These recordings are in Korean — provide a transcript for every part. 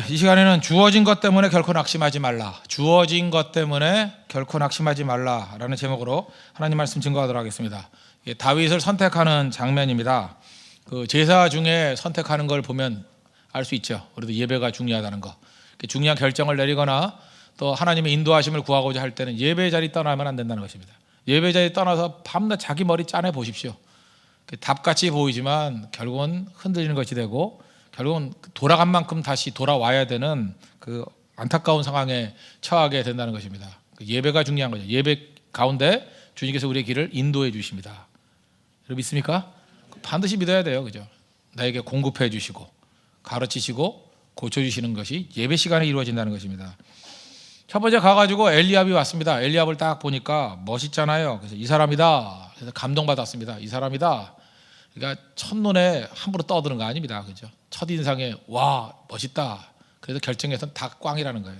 이 시간에는 주어진 것 때문에 결코 낙심하지 말라. 주어진 것 때문에 결코 낙심하지 말라라는 제목으로 하나님 말씀 증거하도록 하겠습니다. 다윗을 선택하는 장면입니다. 그 제사 중에 선택하는 걸 보면 알 수 있죠. 우리도 예배가 중요하다는 거. 중요한 결정을 내리거나 또 하나님의 인도하심을 구하고자 할 때는 예배 자리 떠나면 안 된다는 것입니다. 예배 자리 떠나서 밤낮 자기 머리 짜내 보십시오. 답같이 보이지만 결국은 흔들리는 것이 되고 결국은 돌아간 만큼 다시 돌아와야 되는 그 안타까운 상황에 처하게 된다는 것입니다. 예배가 중요한 거죠. 예배 가운데 주님께서 우리의 길을 인도해 주십니다. 여러분 믿습니까? 반드시 믿어야 돼요. 그죠? 나에게 공급해 주시고 가르치시고 고쳐주시는 것이 예배 시간에 이루어진다는 것입니다. 첫 번째 가가지고 엘리압이 왔습니다. 엘리압을 딱 보니까 멋있잖아요. 그래서 이 사람이다. 그래서 감동받았습니다. 이 사람이다. 그러니까 첫눈에 함부로 떠드는 거 아닙니다. 그죠? 첫인상에 와 멋있다. 그래서 결정해서는 다 꽝이라는 거예요.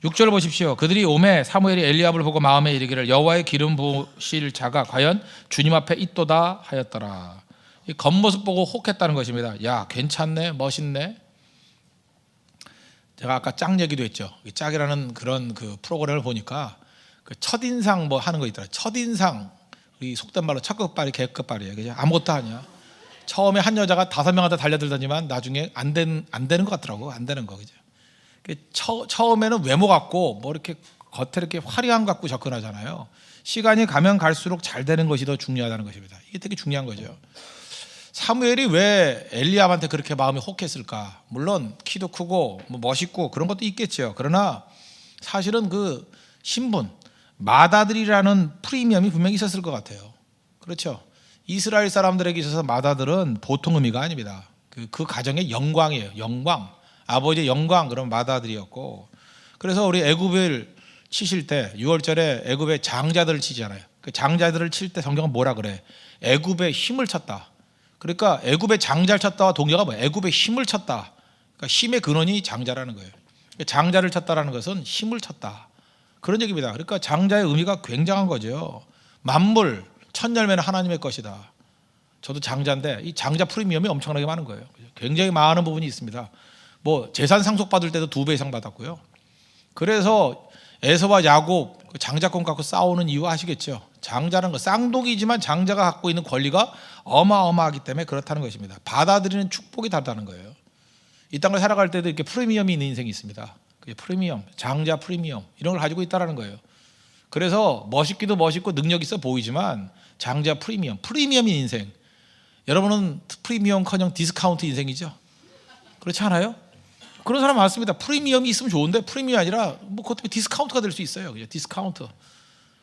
6절 보십시오. 그들이 오매 사무엘이 엘리압을 보고 마음에 이르기를 여호와의 기름 부으실 자가 과연 주님 앞에 있도다 하였더라. 이 겉모습 보고 혹했다는 것입니다. 야 괜찮네, 멋있네. 제가 아까 짝 얘기도 했죠. 짝이라는 그런 그 프로그램을 보니까 그 첫인상 뭐 하는 거 있더라. 첫인상 우리 속된 말로 첫급발이 개급발이에요. 그죠? 아무것도 아니야. 처음에 한 여자가 5명한테 달려들더니만 나중에 안 되는 것 같더라고. 안 되는 거 그죠? 처음에는 외모 같고 뭐 이렇게 겉에 이렇게 화려한 것 같고 접근하잖아요. 시간이 가면 갈수록 잘 되는 것이 더 중요하다는 것입니다. 이게 되게 중요한 거죠. 사무엘이 왜 엘리압한테 그렇게 마음이 혹했을까? 물론 키도 크고 뭐 멋있고 그런 것도 있겠죠. 그러나 사실은 그 신분, 맏아들이라는 프리미엄이 분명히 있었을 것 같아요. 그렇죠. 이스라엘 사람들에게 있어서 맏아들은 보통 의미가 아닙니다. 그 가정의 영광이에요. 영광. 아버지의 영광 그런 맏아들이었고, 그래서 우리 애굽을 치실 때 6월절에 애굽의 장자들을 치잖아요. 그 장자들을 칠 때 성경은 뭐라 그래? 애굽의 힘을 쳤다. 그러니까 애굽의 장자를 쳤다와 동의어가 뭐예요? 애굽의 힘을 쳤다. 그러니까 힘의 근원이 장자라는 거예요. 장자를 쳤다라는 것은 힘을 쳤다. 그런 얘기입니다. 그러니까 장자의 의미가 굉장한 거죠. 만물, 첫 열매는 하나님의 것이다. 저도 장자인데 이 장자 프리미엄이 엄청나게 많은 거예요. 굉장히 많은 부분이 있습니다. 뭐 재산 상속 받을 때도 2배 이상 받았고요. 그래서 에서와 야곱 장자권 갖고 싸우는 이유 아시겠죠? 장자는 거 쌍둥이지만 장자가 갖고 있는 권리가 어마어마하기 때문에 그렇다는 것입니다. 받아들이는 축복이 다르다는 거예요. 이 땅을 살아갈 때도 이렇게 프리미엄이 있는 인생이 있습니다. 프리미엄, 장자 프리미엄 이런 걸 가지고 있다는 거예요. 그래서 멋있기도 멋있고 능력 있어 보이지만 장자 프리미엄인 인생. 여러분은 프리미엄커녕 디스카운트 인생이죠? 그렇지 않아요? 그런 사람 많습니다. 프리미엄이 있으면 좋은데 프리미엄이 아니라 뭐 그것 때문에 디스카운트가 될 수 있어요. 그죠? 디스카운트.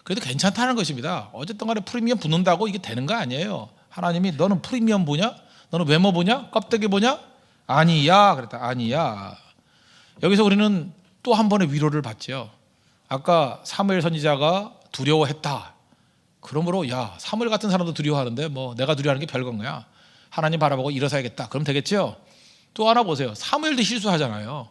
그래도 괜찮다는 것입니다. 어쨌든 간에 프리미엄 붙는다고 이게 되는 거 아니에요. 하나님이 너는 프리미엄 보냐? 너는 외모 보냐? 껍데기 보냐? 아니야. 그랬다. 아니야. 여기서 우리는 또 한 번의 위로를 받죠. 아까 사무엘 선지자가 두려워했다. 그러므로 야 사무엘 같은 사람도 두려워하는데 뭐 내가 두려워하는 게 별건 거야. 하나님 바라보고 일어서야겠다. 그럼 되겠죠? 또 하나 보세요. 사무엘도 실수하잖아요.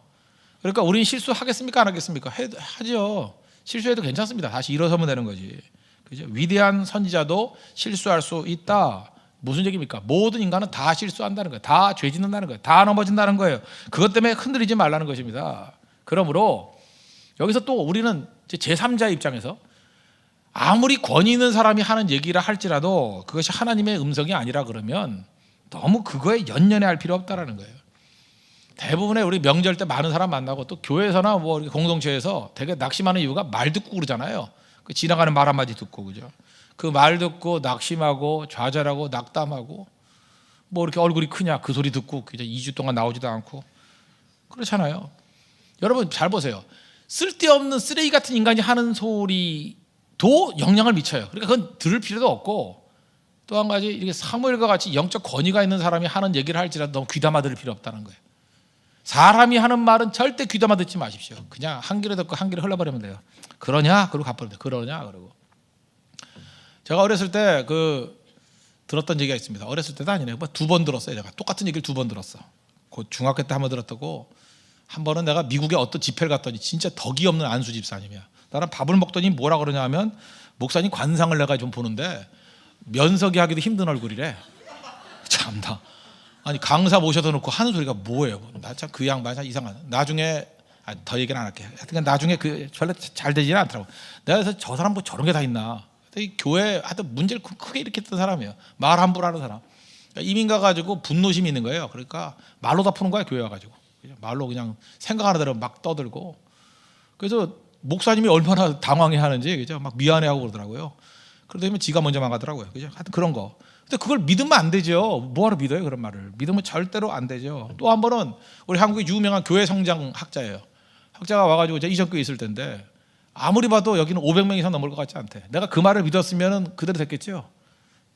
그러니까 우리는 실수하겠습니까? 안 하겠습니까? 하죠. 실수해도 괜찮습니다. 다시 일어서면 되는 거지. 그죠? 위대한 선지자도 실수할 수 있다. 무슨 얘기입니까? 모든 인간은 다 실수한다는 거예요. 다 죄 짓는다는 거예요. 다 넘어진다는 거예요. 그것 때문에 흔들리지 말라는 것입니다. 그러므로 여기서 또 우리는 제3자 입장에서 아무리 권위 있는 사람이 하는 얘기라 할지라도 그것이 하나님의 음성이 아니라 그러면 너무 그거에 연연해 할 필요 없다라는 거예요. 대부분의 우리 명절 때 많은 사람 만나고 또 교회에서나 뭐 공동체에서 되게 낙심하는 이유가 말 듣고 그러잖아요. 그 지나가는 말 한마디 듣고 그죠. 그 말 듣고 낙심하고 좌절하고 낙담하고 뭐 이렇게 얼굴이 크냐 그 소리 듣고 그냥 2주 동안 나오지도 않고 그렇잖아요. 여러분 잘 보세요. 쓸데없는 쓰레기 같은 인간이 하는 소리도 영향을 미쳐요. 그러니까 그건 들을 필요도 없고 또 한 가지 이렇게 사무엘과 같이 영적 권위가 있는 사람이 하는 얘기를 할지라도 너무 귀담아 들을 필요 없다는 거예요. 사람이 하는 말은 절대 귀담아 듣지 마십시오. 그냥 한 귀로 듣고 한 귀로 흘러버리면 돼요. 그러냐? 그러고 갚아야 돼요. 그러냐? 그러고. 제가 어렸을 때 들었던 얘기가 있습니다. 어렸을 때도 아니네요. 2번 들었어요. 제가 똑같은 얘기를 2번 들었어. 곧 중학교 때 한 번 들었다고. 한 번은 내가 미국에 어떤 집회를 갔더니 진짜 덕이 없는 안수 집사님이야. 나는 밥을 먹더니 뭐라 그러냐 하면 목사님 관상을 내가 좀 보는데 면석이 하기도 힘든 얼굴이래. 참나. 아니 강사 모셔다 놓고 하는 소리가 뭐예요? 나 참 그 양반 참 이상하다. 나중에 더 얘기는 안 할게. 하여튼 나중에 그 별로 잘 되지는 않더라고. 내가 그래서 저 사람 뭐 저런 게 다 있나? 이 교회 하여튼 문제를 크게 일으켰던 사람이에요. 말 함부로 하는 사람. 그러니까 이민 가가지고 분노심이 있는 거예요. 그러니까 말로 다 푸는 거야. 교회 와가지고 말로 그냥 생각하는 대로 막 떠들고. 그래서 목사님이 얼마나 당황해하는지 그죠? 막 미안해하고 그러더라고요. 그러다 보면 지가 먼저 망하더라고요. 그죠? 하여튼 그런 거. 근데 그걸 믿으면 안 되죠. 뭐하러 믿어요 그런 말을? 믿으면 절대로 안 되죠. 또 한 번은 우리 한국의 유명한 교회 성장 학자예요. 학자가 와가지고 제가 이전교회 있을 텐데 아무리 봐도 여기는 500명 이상 넘을 것 같지 않대. 내가 그 말을 믿었으면 그대로 됐겠죠.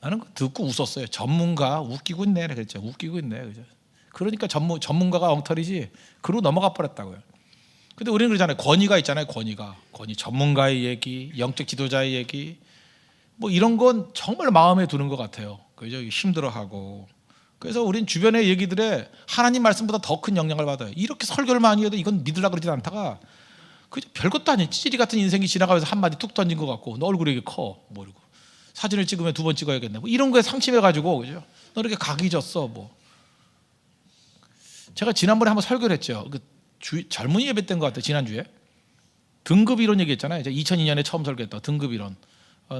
나는 듣고 웃었어요. 전문가 웃기고 있네 그랬죠. 웃기고 있네. 그죠? 그러니까 전문가가 엉터리지. 그러고 넘어가 버렸다고요. 근데 우리는 그러잖아요. 권위가 있잖아요. 권위 전문가의 얘기, 영적 지도자의 얘기 뭐 이런 건 정말 마음에 드는 것 같아요. 그죠? 힘들어하고. 그래서 우린 주변의 얘기들에 하나님 말씀보다 더 큰 영향을 받아요. 이렇게 설교를 많이 해도 이건 믿으려고 그러진 않다가 그죠? 별것도 아니에요. 찌리 같은 인생이 지나가면서 한마디 툭 던진 것 같고 너 얼굴이 이렇게 커. 모르고 사진을 찍으면 2번 찍어야겠네. 뭐 이런 거에 상심해가지고 그죠? 너 이렇게 각이 졌어. 뭐 제가 지난번에 한번 설교를 했죠. 젊은이 예배 때인 것 같아요. 지난주에 등급 이론 얘기했잖아요. 2002년에 처음 설교했던 등급 이론.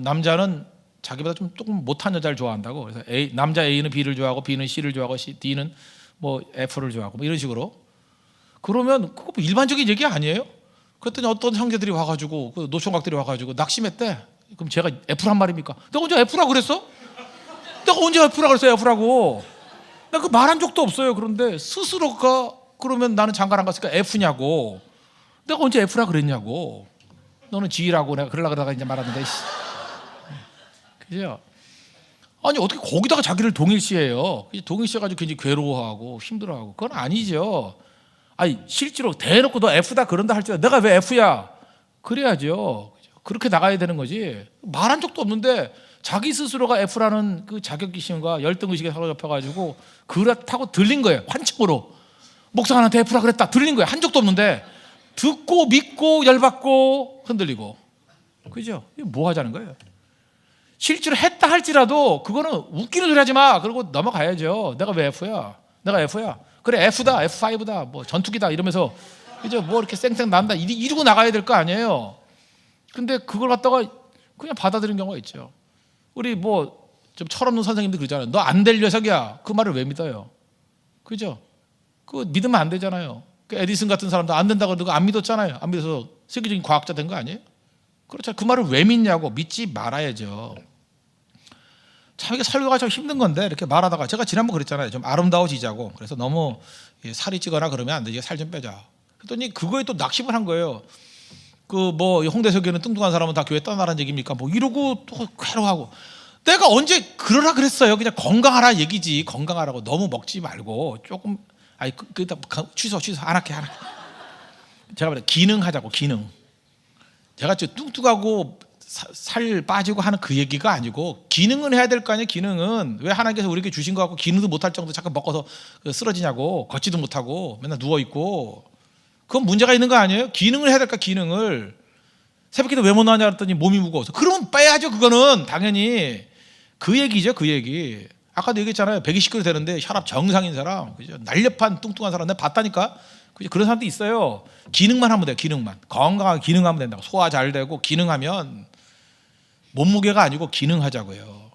남자는 자기보다 좀 조금 못한 여자를 좋아한다고. 그래서 남자 A는 B를 좋아하고 B는 C를 좋아하고 D는 뭐 F를 좋아하고 뭐 이런 식으로. 그러면 그거 뭐 일반적인 얘기 아니에요? 그랬더니 어떤 형제들이 와가지고 그 노총각들이 와가지고 낙심했대. 그럼 제가 F란 말입니까? 내가 언제 F라고 그랬어? 내가 언제 F라고 그랬어요? F라고. 내가 그 말한 적도 없어요. 그런데 스스로가 그러면 나는 장가를 안 갔으니까 F냐고. 내가 언제 F라 그랬냐고. 너는 G라고 내가 그러려고 그러다가 이제 말았는데. 그죠? 아니 어떻게 거기다가 자기를 동일시해요? 동일시해가지고 굉장히 괴로워하고 힘들어하고 그건 아니죠. 아니 실제로 대놓고 너 F다 그런다 할지라도 내가 왜 F야? 그래야죠. 그렇게 나가야 되는 거지. 말한 적도 없는데 자기 스스로가 F라는 그 자격지심과 열등의식에 사로잡혀가지고 그렇다고 들린 거예요. 환청으로 목사한테 F라 그랬다 들린 거예요. 한 적도 없는데 듣고 믿고 열받고 흔들리고. 그죠? 이거 뭐 하자는 거예요? 실제로 했다 할지라도 그거는 웃기는 소리 하지 마. 그러고 넘어가야죠. 내가 왜 F야? 내가 F야. 그래 F다 F5다 뭐 전투기다 이러면서 이제 뭐 이렇게 쌩쌩 난다 이러고 나가야 될 거 아니에요. 근데 그걸 갖다가 그냥 받아들이는 경우가 있죠. 우리 뭐 좀 철없는 선생님들 그러잖아요. 너 안 될 녀석이야. 그 말을 왜 믿어요? 그죠? 그거 믿으면 안 되잖아요. 그 에디슨 같은 사람도 안 된다고 그러고 안 믿었잖아요. 안 믿어서 세계적인 과학자 된 거 아니에요? 그렇죠. 그 말을 왜 믿냐고. 믿지 말아야죠. 참 이게 설교가 참 힘든 건데 이렇게 말하다가 제가 지난번 그랬잖아요. 좀 아름다워지자고. 그래서 너무 살이 찌거나 그러면 안 되지. 살 좀 빼자. 그랬더니 그거에 또 낙심을 한 거예요. 그 뭐 홍대석에는 뚱뚱한 사람은 다 교회 떠나라는 얘기입니까? 뭐 이러고 또 괴로워하고. 내가 언제 그러라 그랬어요. 그냥 건강하라 얘기지. 건강하라고 너무 먹지 말고 조금 취소 안 할게. 제가 말해 기능하자고 기능. 제가 뚱뚱하고 살 빠지고 하는 그 얘기가 아니고 기능은 해야 될 거 아니에요. 기능은 왜 하나님께서 우리에게 주신 거 갖고 기능도 못할 정도 잠깐 먹어서 쓰러지냐고. 걷지도 못하고 맨날 누워있고. 그건 문제가 있는 거 아니에요? 기능을 해야 될까 기능을. 새벽기도 왜 못 나왔냐 그랬더니 몸이 무거워서. 그러면 빼야죠. 그거는 당연히. 그 얘기죠. 그 얘기. 아까도 얘기했잖아요. 120kg 되는데 혈압 정상인 사람, 그죠? 날렵한 뚱뚱한 사람 내가 봤다니까. 그죠? 그런 사람도 있어요. 기능만 하면 돼요. 기능만. 건강하게 기능하면 된다고. 소화 잘 되고 기능하면 몸무게가 아니고 기능하자고요.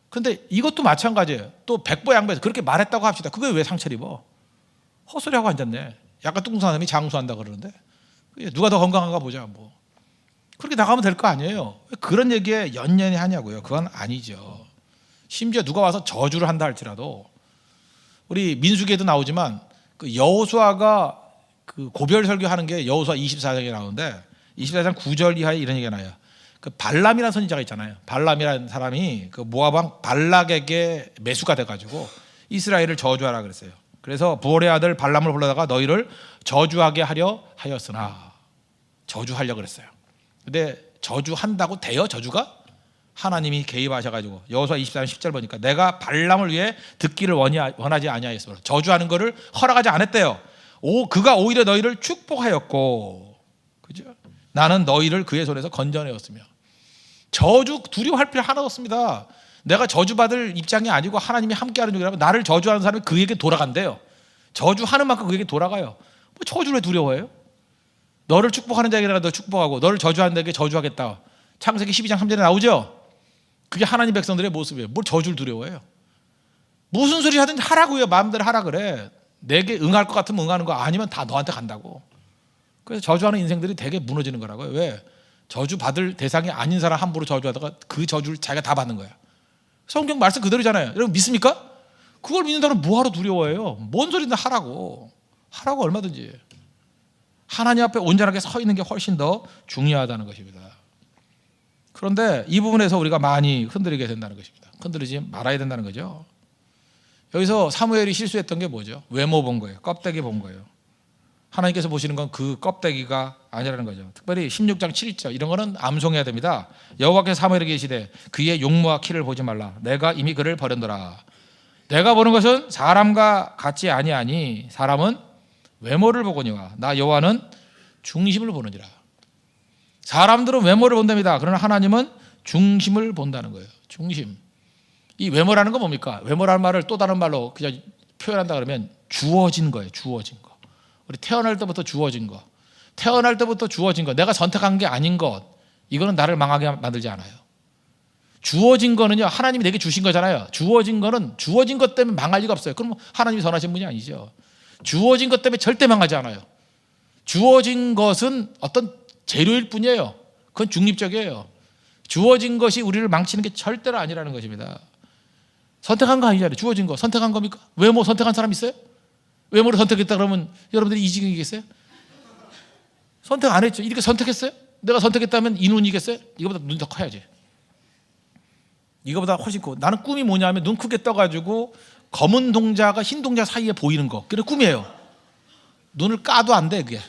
그런데 이것도 마찬가지예요. 또 백보양보해서 그렇게 말했다고 합시다. 그게 왜 상처를 입어? 헛소리하고 앉았네. 약간 뚱뚱한 사람이 장수한다 그러는데 누가 더 건강한가 보자. 뭐 그렇게 나가면 될 거 아니에요. 왜 그런 얘기에 연연히 하냐고요. 그건 아니죠. 심지어 누가 와서 저주를 한다 할지라도 우리 민수기에도 나오지만 그 여호수아가 그 고별 설교하는 게 여호수아 24장에 나오는데 24장 9절 이하에 이런 얘기가 나요. 그 발람이라는 선지자가 있잖아요. 발람이라는 사람이 그 모압 왕 발락에게 매수가 돼가지고 이스라엘을 저주하라 그랬어요. 그래서 부올의 아들 발람을 불러다가 너희를 저주하게 하려 하였으나 저주하려 그랬어요. 근데 저주한다고 돼요? 저주가? 하나님이 개입하셔가지고 여호수아 24장 10절 보니까 내가 발람을 위해 듣기를 원하지 아니하였으므로 저주하는 것을 허락하지 않았대요. 그가 오히려 너희를 축복하였고, 그죠? 나는 너희를 그의 손에서 건져내었으며. 저주 두려워할 필요 하나 없습니다. 내가 저주받을 입장이 아니고 하나님이 함께하는 중이라면 나를 저주하는 사람이 그에게 돌아간대요. 저주하는 만큼 그에게 돌아가요. 뭐 저주를 왜 두려워해요? 너를 축복하는 자에게나 너 축복하고 너를 저주하는 자에게 저주하겠다. 창세기 12장 3절에 나오죠. 그게 하나님 백성들의 모습이에요. 뭘 저주를 두려워해요? 무슨 소리 하든지 하라고요. 마음대로 하라 그래. 내게 응할 것 같으면 응하는 거 아니면 다 너한테 간다고. 그래서 저주하는 인생들이 되게 무너지는 거라고요. 왜? 저주받을 대상이 아닌 사람 함부로 저주하다가 그 저주를 자기가 다 받는 거야. 성경 말씀 그대로잖아요. 여러분 믿습니까? 그걸 믿는다면 뭐하러 두려워해요? 뭔 소리든 하라고. 하라고 얼마든지. 하나님 앞에 온전하게 서 있는 게 훨씬 더 중요하다는 것입니다. 그런데 이 부분에서 우리가 많이 흔들리게 된다는 것입니다. 흔들리지 말아야 된다는 거죠. 여기서 사무엘이 실수했던 게 뭐죠? 외모 본 거예요. 껍데기 본 거예요. 하나님께서 보시는 건 그 껍데기가 아니라는 거죠. 특별히 16장 7절 이런 거는 암송해야 됩니다. 여호와께서 사무엘에게 계시되 그의 용모와 키를 보지 말라. 내가 이미 그를 버렸노라. 내가 보는 것은 사람과 같지 아니하니 사람은 외모를 보거니와 나 여호와는 중심을 보느니라. 사람들은 외모를 본답니다. 그러나 하나님은 중심을 본다는 거예요. 중심. 이 외모라는 건 뭡니까? 외모라는 말을 또 다른 말로 그냥 표현한다 그러면 주어진 거예요. 주어진 거. 우리 태어날 때부터 주어진 거. 태어날 때부터 주어진 거. 내가 선택한 게 아닌 것. 이거는 나를 망하게 만들지 않아요. 주어진 거는요. 하나님이 내게 주신 거잖아요. 주어진 거는 주어진 것 때문에 망할 리가 없어요. 그럼 하나님이 선하신 분이 아니죠. 주어진 것 때문에 절대 망하지 않아요. 주어진 것은 어떤 재료일 뿐이에요. 그건 중립적이에요. 주어진 것이 우리를 망치는 게 절대로 아니라는 것입니다. 선택한 거 아니잖아요. 주어진 거. 선택한 겁니까? 외모 선택한 사람 있어요? 외모를 선택했다 그러면 여러분들이 이직이겠어요? 선택 안 했죠. 이렇게 선택했어요? 내가 선택했다면 이 눈이겠어요? 이거보다 눈이 더 커야지. 이거보다 훨씬 커. 나는 꿈이 뭐냐면 눈 크게 떠가지고 검은 동자가 흰 동자 사이에 보이는 거. 그게 꿈이에요. 눈을 까도 안 돼, 그게.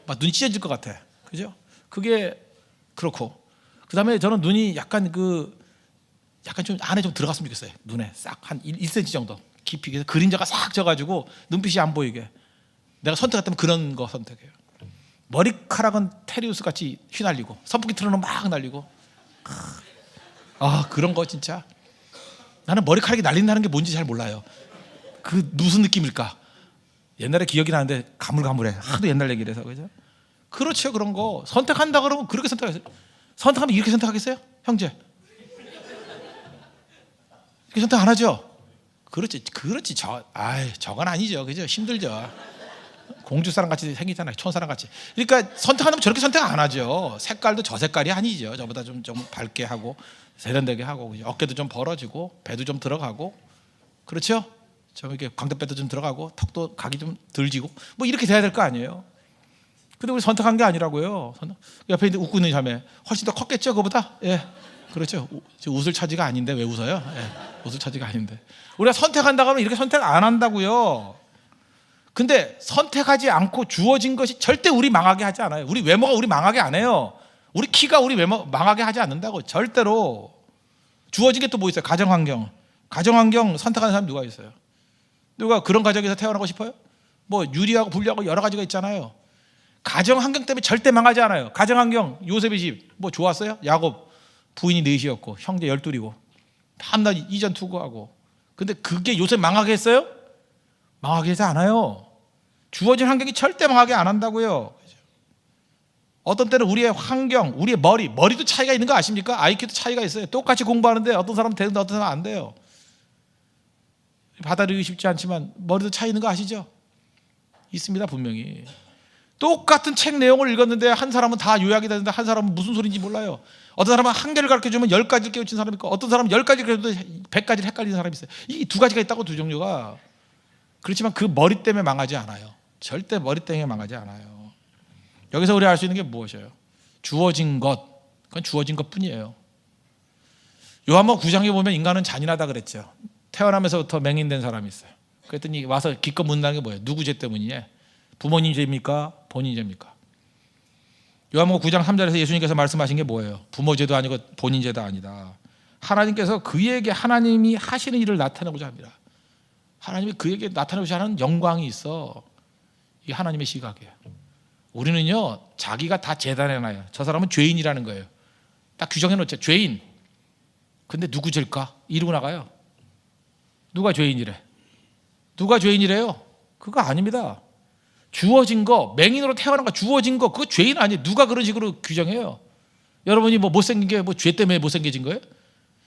막 눈이 찢어질 것 같아. 그죠? 그게 그렇고. 그 다음에 저는 눈이 약간 좀 안에 좀 들어갔으면 좋겠어요. 눈에 싹 한 1cm 정도 깊이. 그래서 그림자가 싹 져가지고 눈빛이 안 보이게. 내가 선택했다면 그런 거 선택해요. 머리카락은 테리우스 같이 휘날리고 선풍기 틀어놓으면 막 날리고. 그런 거 진짜. 나는 머리카락이 날린다는 게 뭔지 잘 몰라요. 그 무슨 느낌일까? 옛날에 기억이 나는데 가물가물해. 하도 옛날 얘기라서. 그죠? 그렇죠. 그런 거 선택한다 그러면 그렇게 선택하세요. 선택하면 이렇게 선택하겠어요? 형제 이렇게 선택 안 하죠? 그렇지. 저건 아니죠. 그죠? 힘들죠. 공주 사람 같이 생기잖아요. 촌사람 같이. 그러니까 선택하면 저렇게 선택 안 하죠. 색깔도 저 색깔이 아니죠. 저보다 좀 밝게 하고 세련되게 하고 어깨도 좀 벌어지고 배도 좀 들어가고 그렇죠? 좀 이렇게 광대뼈도 좀 들어가고 턱도 각이 좀 덜 지고 뭐 이렇게 돼야 될 거 아니에요. 근데 우리 선택한 게 아니라고요. 옆에 있는 웃고 있는 자매 훨씬 더 컸겠죠, 그보다. 예, 그렇죠. 웃을 처지가 아닌데 왜 웃어요? 예, 웃을 처지가 아닌데 우리가 선택한다고 하면 이렇게 선택 안 한다고요. 근데 선택하지 않고 주어진 것이 절대 우리 망하게 하지 않아요. 우리 외모가 우리 망하게 안 해요. 우리 키가 우리 외모 망하게 하지 않는다고. 절대로. 주어진 게 또 뭐 있어요? 가정환경. 가정환경 선택하는 사람 누가 있어요? 누가 그런 가정에서 태어나고 싶어요? 뭐 유리하고 불리하고 여러 가지가 있잖아요. 가정환경 때문에 절대 망하지 않아요. 가정환경 요셉의 집 뭐 좋았어요? 야곱 부인이 넷이었고 형제 12이고 밤낮 이전 투구하고. 근데 그게 요셉 망하게 했어요? 망하게 하지 않아요. 주어진 환경이 절대 망하게 안 한다고요. 어떤 때는 우리의 환경, 우리의 머리도 차이가 있는 거 아십니까? IQ도 차이가 있어요. 똑같이 공부하는데 어떤 사람은 되는데 어떤 사람은 안 돼요. 받아들이기 쉽지 않지만 머리도 차이 있는 거 아시죠? 있습니다, 분명히. 똑같은 책 내용을 읽었는데 한 사람은 다 요약이 되는데 한 사람은 무슨 소리인지 몰라요. 어떤 사람은 한 개를 가르쳐주면 10가지를 깨우친 사람이 있고 어떤 사람은 10가지를 가르쳐도 100가지를 헷갈리는 사람이 있어요. 이 두 가지가 있다고, 두 종류가. 그렇지만 그 머리 때문에 망하지 않아요. 절대 머리 때문에 망하지 않아요. 여기서 우리가 알 수 있는 게 무엇이에요? 주어진 것, 그건 주어진 것 뿐이에요. 요한복음 9장에 보면 인간은 잔인하다 그랬죠. 태어나면서부터 맹인된 사람이 있어요. 그랬더니 와서 기껏 묻는 게 뭐예요? 누구 죄 때문이에요? 부모님 죄입니까? 본인 죄입니까? 요한복음 9장 3절에서 예수님께서 말씀하신 게 뭐예요? 부모 죄도 아니고 본인 죄도 아니다. 하나님께서 그에게 하나님이 하시는 일을 나타내고자 합니다. 하나님이 그에게 나타내고자 하는 영광이 있어. 이게 하나님의 시각이에요. 우리는요, 자기가 다 재단해놔요. 저 사람은 죄인이라는 거예요. 딱 규정해 놓죠. 죄인. 근데 누구 죄일까? 이러고 나가요. 누가 죄인이래? 누가 죄인이래요? 그거 아닙니다. 주어진 거, 맹인으로 태어난 거 주어진 거, 그거 죄인 아니에요. 누가 그런 식으로 규정해요? 여러분이 뭐 못생긴 게 뭐 죄 때문에 못생겨진 거예요?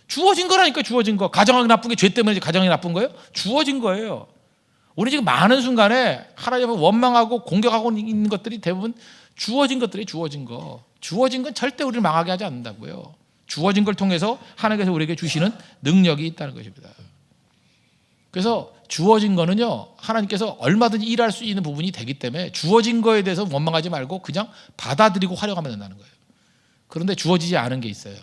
주어진 거라니까. 주어진 거. 가정하기 나쁜 게 죄 때문에 가정이 나쁜 거예요? 주어진 거예요. 우리 지금 많은 순간에 하나님을 원망하고 공격하고 있는 것들이 대부분 주어진 것들이 주어진 거. 주어진 건 절대 우리를 망하게 하지 않는다고요. 주어진 걸 통해서 하나님께서 우리에게 주시는 능력이 있다는 것입니다. 그래서 주어진 거는요, 하나님께서 얼마든지 일할 수 있는 부분이 되기 때문에 주어진 거에 대해서 원망하지 말고 그냥 받아들이고 활용하면 된다는 거예요. 그런데 주어지지 않은 게 있어요.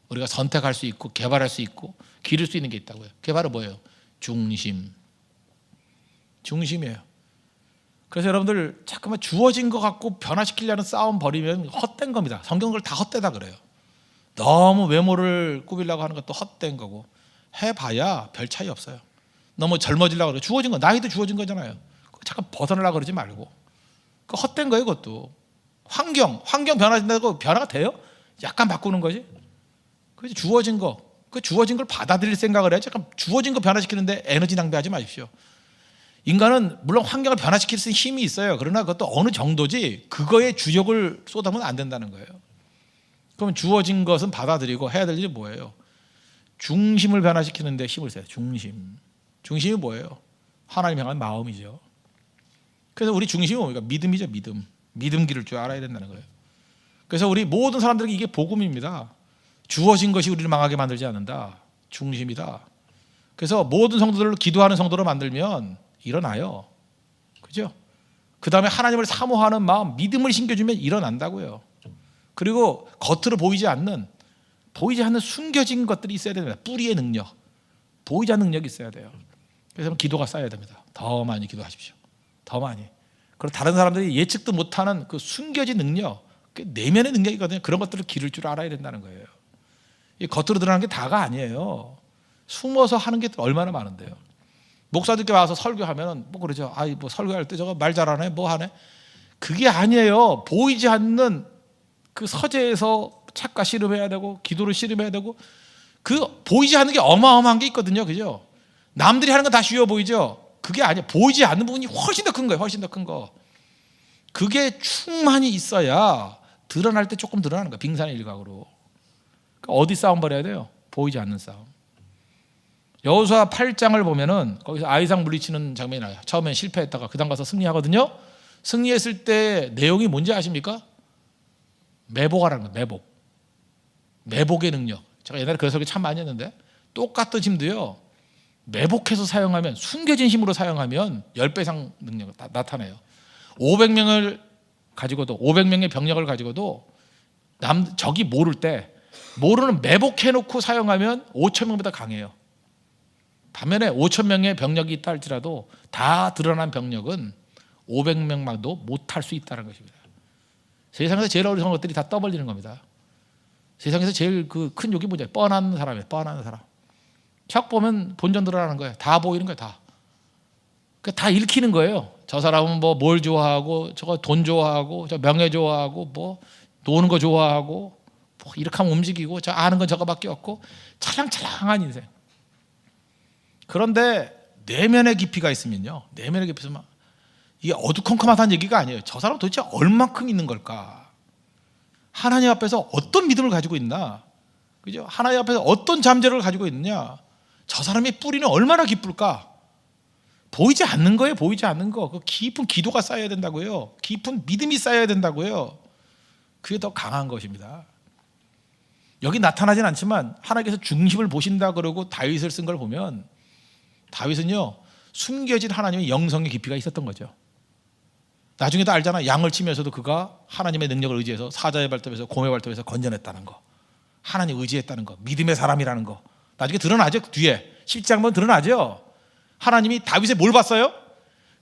우리가 선택할 수 있고 개발할 수 있고 기를 수 있는 게 있다고요. 그게 바로 뭐예요? 중심. 중심이에요. 그래서 여러분들 자꾸만 주어진 거 갖고 변화시키려는 싸움 벌이면 헛된 겁니다. 성경을 다 헛되다 그래요. 너무 외모를 꾸미려고 하는 것도 헛된 거고, 해봐야 별 차이 없어요. 너무 젊어지려고 그래. 주어진 거, 나이도 주어진 거잖아요. 잠깐 벗어나려고 그러지 말고. 그 헛된 거예요. 그것도. 환경 변화된다고 변화가 돼요? 약간 바꾸는 거지. 그래서 주어진 거, 그 주어진 걸 받아들일 생각을 해요. 잠깐 주어진 거 변화시키는데 에너지 낭비하지 마십시오. 인간은 물론 환경을 변화시킬 수 있는 힘이 있어요. 그러나 그것도 어느 정도지 중에 주력을 쏟아면 안 된다는 거예요. 그러면 주어진 것은 받아들이고 해야 될 일이 뭐예요? 중심을 변화시키는데 힘을 써요. 중심이 뭐예요? 하나님 향한 마음이죠. 그래서 우리 중심이 뭡니까? 믿음이죠. 믿음 기를 줄 알아야 된다는 거예요. 그래서 우리 모든 사람들에게 이게 복음입니다. 주어진 것이 우리를 망하게 만들지 않는다. 중심이다. 그래서 모든 성도들을 기도하는 성도로 만들면 일어나요. 그죠? 그 다음에 하나님을 사모하는 마음, 믿음을 심겨주면 일어난다고요. 그리고 겉으로 보이지 않는 숨겨진 것들이 있어야 됩니다. 뿌리의 능력, 보이지 않는 능력이 있어야 돼요. 그래서 기도가 쌓여야 됩니다. 더 많이 기도하십시오. 더 많이. 그리고 다른 사람들이 예측도 못하는 그 숨겨진 능력, 내면의 능력이거든요. 그런 것들을 기를 줄 알아야 된다는 거예요. 이 겉으로 드러나는 게 다가 아니에요. 숨어서 하는 게 얼마나 많은데요. 목사들께 와서 설교하면 뭐 그러죠. 뭐 설교할 때 저거 말 잘하네, 뭐 하네. 그게 아니에요. 보이지 않는 그 서재에서 착과 씨름해야 되고 기도를 씨름해야 되고, 그 보이지 않는 게 어마어마한 게 있거든요. 그죠? 남들이 하는 건 다 쉬워 보이죠. 그게 아니에요. 보이지 않는 부분이 훨씬 더 큰 거예요. 훨씬 더 큰 거. 그게 충만히 있어야 드러날 때 조금 드러나는 거예요. 빙산의 일각으로. 어디 싸움 벌여야 돼요? 보이지 않는 싸움. 여호수아 8장을 보면은 거기서 아이삭 물리치는 장면이 나요. 처음엔 실패했다가 그 다음 가서 승리하거든요. 승리했을 때 내용이 뭔지 아십니까? 매복하라는 거예요. 매복의 능력. 제가 옛날에 그 설교 참 많이 했는데, 똑같은 힘도요, 매복해서 사용하면, 숨겨진 힘으로 사용하면 10배 이상 능력을 나타내요. 500명을 가지고도, 500명의 병력을 가지고도 적이 모를 때, 모르는 매복해놓고 사용하면 5,000명보다 강해요. 반면에 5,000명의 병력이 있다 할지라도 다 드러난 병력은 500명만도 못할 수 있다는 것입니다. 세상에서 제일 어리석은 것들이 다 떠벌리는 겁니다. 세상에서 제일 그 큰 욕이 뭐냐? 뻔한 사람이에요. 뻔한 사람. 척 보면 본전 드러나는 거예요. 다 보이는 거예요. 다 읽히는 거예요. 저 사람은 뭐 뭘 좋아하고, 저거 돈 좋아하고, 저 명예 좋아하고, 뭐 노는 거 좋아하고, 뭐 이렇게 하면 움직이고, 저 아는 건 저거밖에 없고, 찰랑찰랑한 인생. 그런데 내면의 깊이가 있으면요, 내면의 깊이가 있으면 이게 어두컴컴하다는 얘기가 아니에요. 저 사람 도대체 얼만큼 있는 걸까? 하나님 앞에서 어떤 믿음을 가지고 있나? 그죠? 하나님 앞에서 어떤 잠재력을 가지고 있느냐? 저 사람의 뿌리는 얼마나 깊을까? 보이지 않는 거예요. 보이지 않는 거. 그 깊은 기도가 쌓여야 된다고요. 깊은 믿음이 쌓여야 된다고요. 그게 더 강한 것입니다. 여기 나타나진 않지만 하나님께서 중심을 보신다 그러고 다윗을 쓴 걸 보면, 다윗은요, 숨겨진 하나님의 영성의 깊이가 있었던 거죠. 나중에도 알잖아. 양을 치면서도 그가 하나님의 능력을 의지해서 사자의 발톱에서 곰의 발톱에서 건져냈다는 거, 하나님 의지했다는 거, 믿음의 사람이라는 거. 나중에 드러나죠. 뒤에 10장면 드러나죠. 하나님이 다윗의 뭘 봤어요?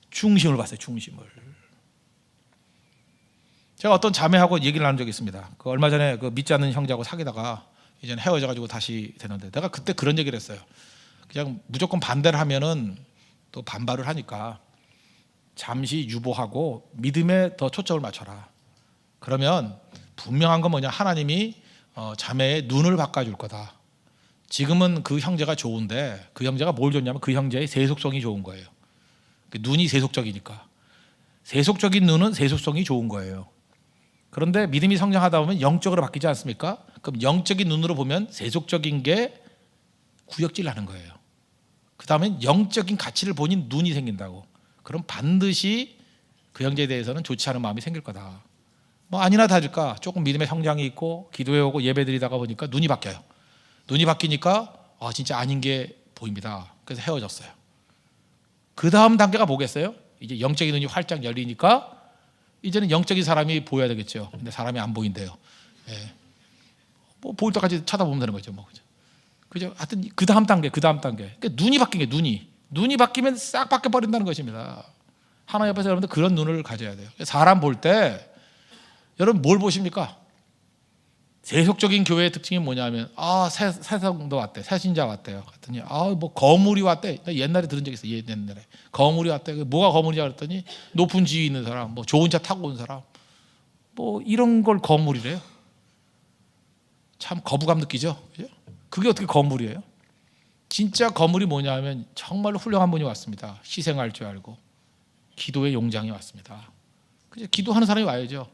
중심을 봤어요. 중심을. 제가 어떤 자매하고 얘기를 나눈 적이 있습니다. 그 얼마 전에 그 믿지 않는 형제하고 사귀다가 이제는 헤어져가지고 다시 되는데, 내가 그때 그런 얘기를 했어요. 그냥 무조건 반대를 하면은 또 반발을 하니까 잠시 유보하고 믿음에 더 초점을 맞춰라. 그러면 분명한 건 뭐냐? 하나님이 자매의 눈을 바꿔줄 거다. 지금은 그 형제가 좋은데 그 형제가 뭘 좋냐면 그 형제의 세속성이 좋은 거예요. 눈이 세속적이니까. 세속적인 눈은 세속성이 좋은 거예요. 그런데 믿음이 성장하다 보면 영적으로 바뀌지 않습니까? 그럼 영적인 눈으로 보면 세속적인 게 구역질 하는 거예요. 그 다음에 영적인 가치를 보니 눈이 생긴다고. 그럼 반드시 그 형제에 대해서는 좋지 않은 마음이 생길 거다. 뭐 아니나 다를까 조금 믿음의 성장이 있고 기도해 오고 예배 드리다가 보니까 눈이 바뀌어요. 눈이 바뀌니까 진짜 아닌 게 보입니다. 그래서 헤어졌어요. 그 다음 단계가 뭐겠어요? 이제 영적인 눈이 활짝 열리니까 이제는 영적인 사람이 보여야 되겠죠. 근데 사람이 안 보인대요. 예. 뭐 보일 때까지 쳐다보면 되는 거죠. 뭐 그죠? 하여튼 그 다음 단계. 그러니까 눈이 바뀐 게 눈이 바뀌면 싹 바뀌어 버린다는 것입니다. 하나님 앞에서 여러분들 그런 눈을 가져야 돼요. 사람 볼 때 여러분 뭘 보십니까? 세속적인 교회의 특징이 뭐냐면 새 성도 왔대, 새 신자 왔대요. 그랬더니 뭐 거물이 왔대. 나 옛날에 들은 적 있어. 옛날에 거물이 왔대. 뭐가 거물이냐 그랬더니 높은 지위 있는 사람, 뭐 좋은 차 타고 온 사람, 뭐 이런 걸 거물이래요. 참 거부감 느끼죠. 그죠? 그게 어떻게 거물이에요? 진짜 거물이 뭐냐면 정말로 훌륭한 분이 왔습니다. 희생할 줄 알고 기도의 용장이 왔습니다. 그죠? 기도하는 사람이 와야죠.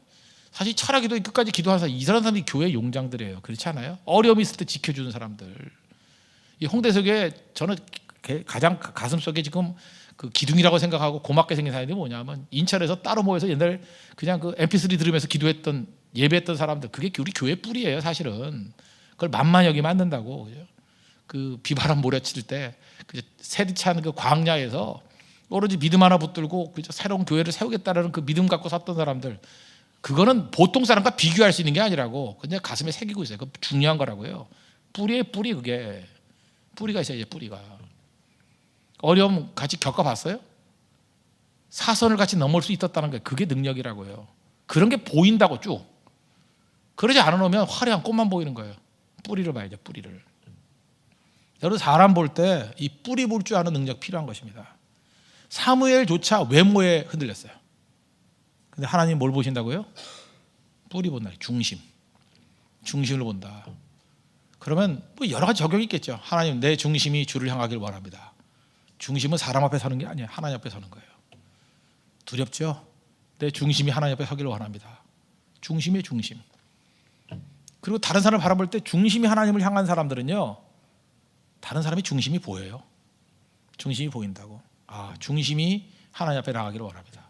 사실 철학기도 끝까지 기도하는 사람, 이 사람들이 교회 용장들이에요. 그렇지 않아요? 어려움이 있을 때 지켜주는 사람들. 이 홍대석에 저는 가장 가슴속에 지금 그 기둥이라고 생각하고 고맙게 생긴 사람이 뭐냐면 인천에서 따로 모여서 옛날 그냥 그 MP3 들으면서 기도했던 예배했던 사람들, 그게 우리 교회 뿌리예요. 사실은 그걸 만만 여기면 안 된다고. 그죠? 그 비바람 몰아칠 때 세디찬 그 광야에서 오로지 믿음 하나 붙들고 새로운 교회를 세우겠다는 그 믿음 갖고 섰던 사람들, 그거는 보통 사람과 비교할 수 있는 게 아니라고 그냥 가슴에 새기고 있어요. 그 중요한 거라고요. 뿌리에 뿌리. 그게 뿌리가 있어야지. 뿌리가 어려움 같이 겪어봤어요? 사선을 같이 넘을 수 있었다는 게 그게 능력이라고요. 그런 게 보인다고 쭉. 그러지 않으면 화려한 꽃만 보이는 거예요. 뿌리를 봐야죠. 뿌리를. 여러분 사람 볼 때 이 뿌리 볼 줄 아는 능력 필요한 것입니다. 사무엘조차 외모에 흔들렸어요. 근데 하나님 뭘 보신다고요? 뿌리 본다. 중심을 본다. 그러면 뭐 여러 가지 적용이 있겠죠. 하나님, 내 중심이 주를 향하길 원합니다. 중심은 사람 앞에 서는 게 아니에요. 하나님 앞에 서는 거예요. 두렵죠? 내 중심이 하나님 앞에 서기를 원합니다. 중심의 중심. 그리고 다른 사람을 바라볼 때 중심이 하나님을 향한 사람들은요, 다른 사람이 중심이 보여요. 중심이 보인다고. 중심이 하나님 앞에 나가기를 원합니다.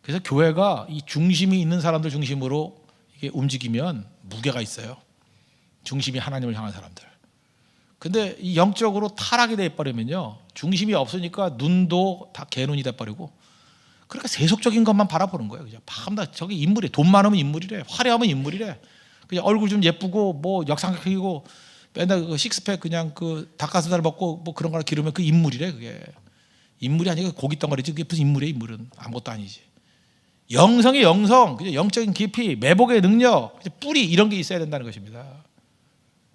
그래서 교회가 이 중심이 있는 사람들 중심으로 이게 움직이면 무게가 있어요. 중심이 하나님을 향한 사람들. 근데 이 영적으로 타락이 돼버리면요, 중심이 없으니까 눈도 다 개눈이 돼버리고, 그러니까 세속적인 것만 바라보는 거예요. 그죠? 밤낮 저기 인물이 돈 많으면 인물이래, 화려하면 인물이래. 그냥 얼굴 좀 예쁘고 뭐 역삼각형이고 맨날 그 식스팩 그냥 그 닭가슴살 먹고 뭐 그런 거를 기르면 그 인물이래. 그게 인물이 아니고 고기 덩어리지. 그게 무슨 인물이야? 인물은 아무것도 아니지. 영성의 영성, 영적인 깊이, 매복의 능력, 뿌리, 이런 게 있어야 된다는 것입니다.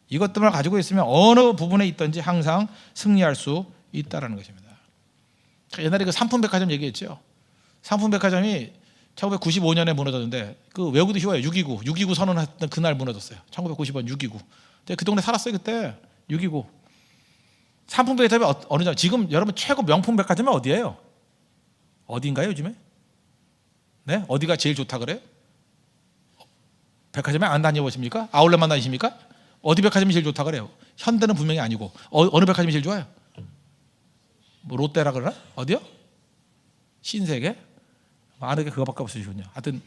이것들만 가지고 있으면 어느 부분에 있든지 항상 승리할 수 있다는 것입니다. 옛날에 그 삼풍백화점 얘기했죠. 삼풍백화점이 1995년에 무너졌는데 그 외우기도 쉬워요. 6.29 선언했던 그날 무너졌어요. 1995년 6.29. 그 동네 살았어요. 그때 6.29. 삼풍백화점이 어느 점, 지금 여러분 최고 명품 백화점이 어디예요? 어딘가요 요즘에? 네? 어디가 제일 좋다 그래요? 백화점에 안 다녀보십니까? 아울렛만 다니십니까? 어디 백화점이 제일 좋다 그래요? 현대는 분명히 아니고 어느 백화점이 제일 좋아요? 뭐 롯데라 그러나? 어디요? 신세계? 아는 게 그거밖에 없으시군요. 하여튼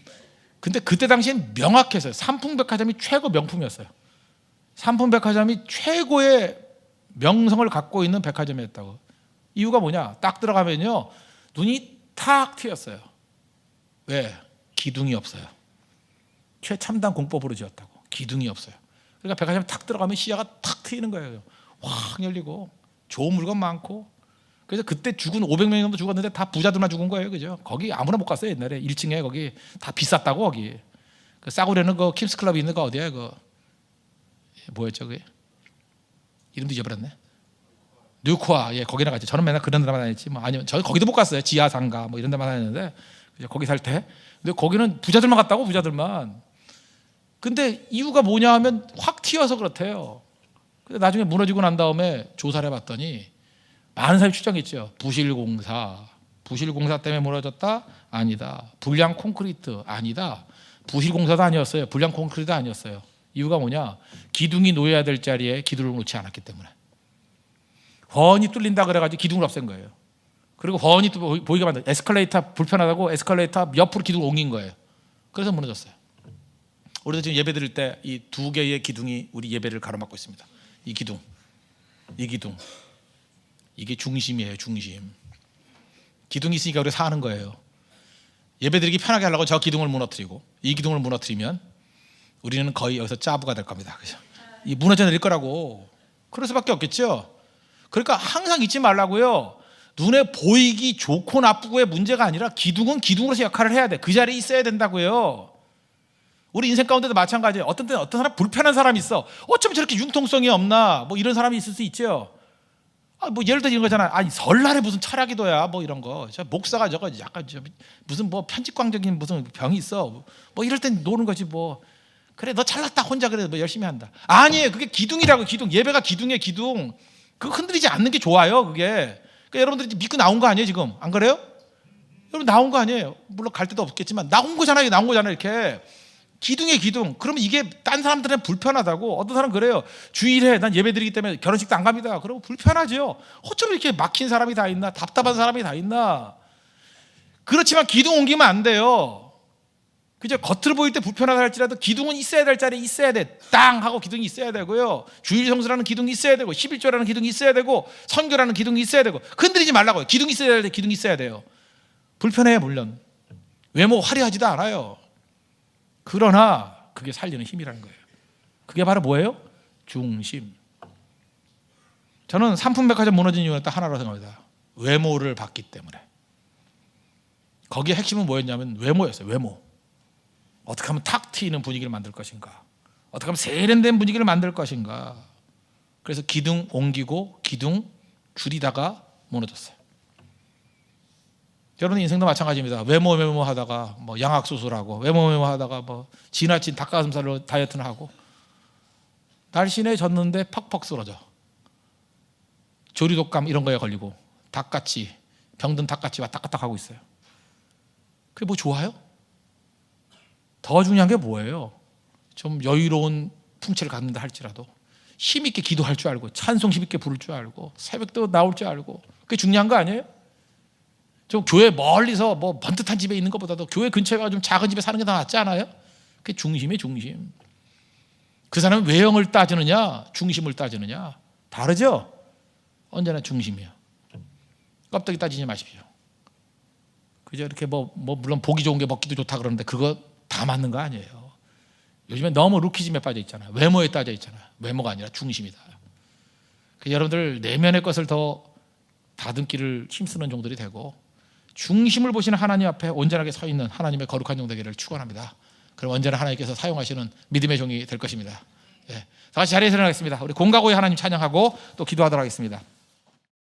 근데 그때 당시엔 명확했어요. 삼풍백화점이 최고 명품이었어요. 삼풍백화점이 최고의 명성을 갖고 있는 백화점이었다고. 이유가 뭐냐? 딱 들어가면요, 눈이 탁 트였어요. 왜? 기둥이 없어요. 최첨단 공법으로 지었다고. 기둥이 없어요. 그러니까 백화점에 탁 들어가면 시야가 탁 트이는 거예요. 확 열리고 좋은 물건 많고. 그래서 그때 죽은 500명 정도 죽었는데 다 부자들만 죽은 거예요. 그죠? 거기 아무나 못 갔어요. 옛날에 1층에 거기 다 비쌌다고. 거기 그 싸구려는 그 킴스클럽이 있는 거 어디야? 그 뭐였죠? 그게 이름도 잊어버렸네. 뉴코아. 예, 거기나 갔죠. 저는 맨날 그런 데만 다녔지. 뭐 아니면 저 거기도 못 갔어요. 지하상가 뭐 이런 데만 다녔는데 거기 살 때. 근데 거기는 부자들만 갔다고. 부자들만. 근데 이유가 뭐냐 하면 확 튀어서 그렇대요. 근데 나중에 무너지고 난 다음에 조사를 해봤더니 많은 사람이 추정했죠. 부실공사 때문에 무너졌다? 아니다. 불량 콘크리트? 아니다. 부실공사도 아니었어요. 불량 콘크리트 아니었어요. 이유가 뭐냐? 기둥이 놓여야 될 자리에 기둥을 놓지 않았기 때문에. 훤히 뚫린다 그래가지고 기둥을 없앤 거예요. 그리고 훤히 또 보이게 만든 에스컬레이터 불편하다고 에스컬레이터 옆으로 기둥을 옮긴 거예요. 그래서 무너졌어요. 우리도 지금 예배 드릴 때 이 두 개의 기둥이 우리 예배를 가로막고 있습니다. 이 기둥, 이게 중심이에요. 중심. 기둥이 있으니까 우리가 사는 거예요. 예배 드리기 편하게 하려고 저 기둥을 무너뜨리고 이 기둥을 무너뜨리면 우리는 거의 여기서 짜부가 될 겁니다. 그죠? 이 무너져 내릴 거라고. 그럴 수밖에 없겠죠. 그러니까 항상 잊지 말라고요. 눈에 보이기 좋고 나쁘고의 문제가 아니라 기둥은 기둥으로서 역할을 해야 돼. 그 자리에 있어야 된다고요. 우리 인생 가운데도 마찬가지예요. 어떤 때는 어떤 사람 불편한 사람이 있어. 어쩜 저렇게 융통성이 없나? 뭐 이런 사람이 있을 수 있죠. 뭐 예를 들어 이런 거잖아. 아니 설날에 무슨 철학기도야 뭐 이런 거. 저 목사가 저거 약간 무슨 뭐 편집광적인 무슨 병이 있어. 뭐 이럴 땐 노는 거지 뭐. 그래 너 잘났다 혼자 그래 뭐 열심히 한다. 아니에요. 그게 기둥이라고. 기둥. 예배가 기둥이에요. 기둥. 그거 흔들리지 않는 게 좋아요. 그게. 그러니까 여러분들이 믿고 나온 거 아니에요 지금? 안 그래요? 여러분 나온 거 아니에요. 물론 갈 데도 없겠지만 나온 거잖아요. 나온 거잖아요. 이렇게. 기둥의 기둥. 그러면 이게 딴 사람들은 불편하다고. 어떤 사람은 그래요. 주일에 난 예배 드리기 때문에 결혼식도 안 갑니다. 그러면 불편하죠. 어쩜 이렇게 막힌 사람이 다 있나? 답답한 사람이 다 있나? 그렇지만 기둥 옮기면 안 돼요. 그죠? 겉으로 보일 때 불편하다 할지라도 기둥은 있어야 될 자리에 있어야 돼. 땅 하고 기둥이 있어야 되고요. 주일 성수라는 기둥이 있어야 되고 11조라는 기둥이 있어야 되고 선교라는 기둥이 있어야 되고 흔들리지 말라고요. 기둥이 있어야 돼. 기둥이 있어야 돼요. 불편해요 물론. 외모 화려하지도 않아요. 그러나 그게 살리는 힘이라는 거예요. 그게 바로 뭐예요? 중심. 저는 삼풍백화점 무너진 이유는 딱 하나로 생각합니다. 외모를 봤기 때문에. 거기에 핵심은 뭐였냐면 외모였어요. 외모. 어떻게 하면 탁 트이는 분위기를 만들 것인가? 어떻게 하면 세련된 분위기를 만들 것인가? 그래서 기둥 옮기고 기둥 줄이다가 무너졌어요. 여러분 인생도 마찬가지입니다. 외모 하다가 뭐 양악 수술하고 외모 하다가 뭐 지나친 닭가슴살로 다이어트는 하고 날씬해 졌는데 퍽퍽 쓰러져. 조리독감 이런 거에 걸리고 닭같이 병든 닭같이 왔다 갔다 하고 있어요. 그게 뭐 좋아요? 더 중요한 게 뭐예요? 좀 여유로운 풍채를 갖는다 할지라도 힘있게 기도할 줄 알고 찬송 힘있게 부를 줄 알고 새벽도 나올 줄 알고 그게 중요한 거 아니에요? 좀 교회 멀리서 뭐 번듯한 집에 있는 것보다도 교회 근처에 가서 좀 작은 집에 사는 게 더 낫지 않아요? 그게 중심이에요. 중심. 그 사람은 외형을 따지느냐 중심을 따지느냐 다르죠? 언제나 중심이에요. 껍데기 따지지 마십시오. 그저 이렇게 뭐 물론 보기 좋은 게 먹기도 좋다 그러는데 그거 다 맞는 거 아니에요. 요즘에 너무 루키즘에 빠져 있잖아요. 외모에 빠져 있잖아요. 외모가 아니라 중심이다. 여러분들 내면의 것을 더 다듬기를 힘쓰는 종들이 되고 중심을 보시는 하나님 앞에 온전하게 서 있는 하나님의 거룩한 종 되기를 축원합니다. 그럼 언제나 하나님께서 사용하시는 믿음의 종이 될 것입니다. 예. 다 같이 자리에서 일어나겠습니다. 우리 공과 고의 하나님 찬양하고 또 기도하도록 하겠습니다.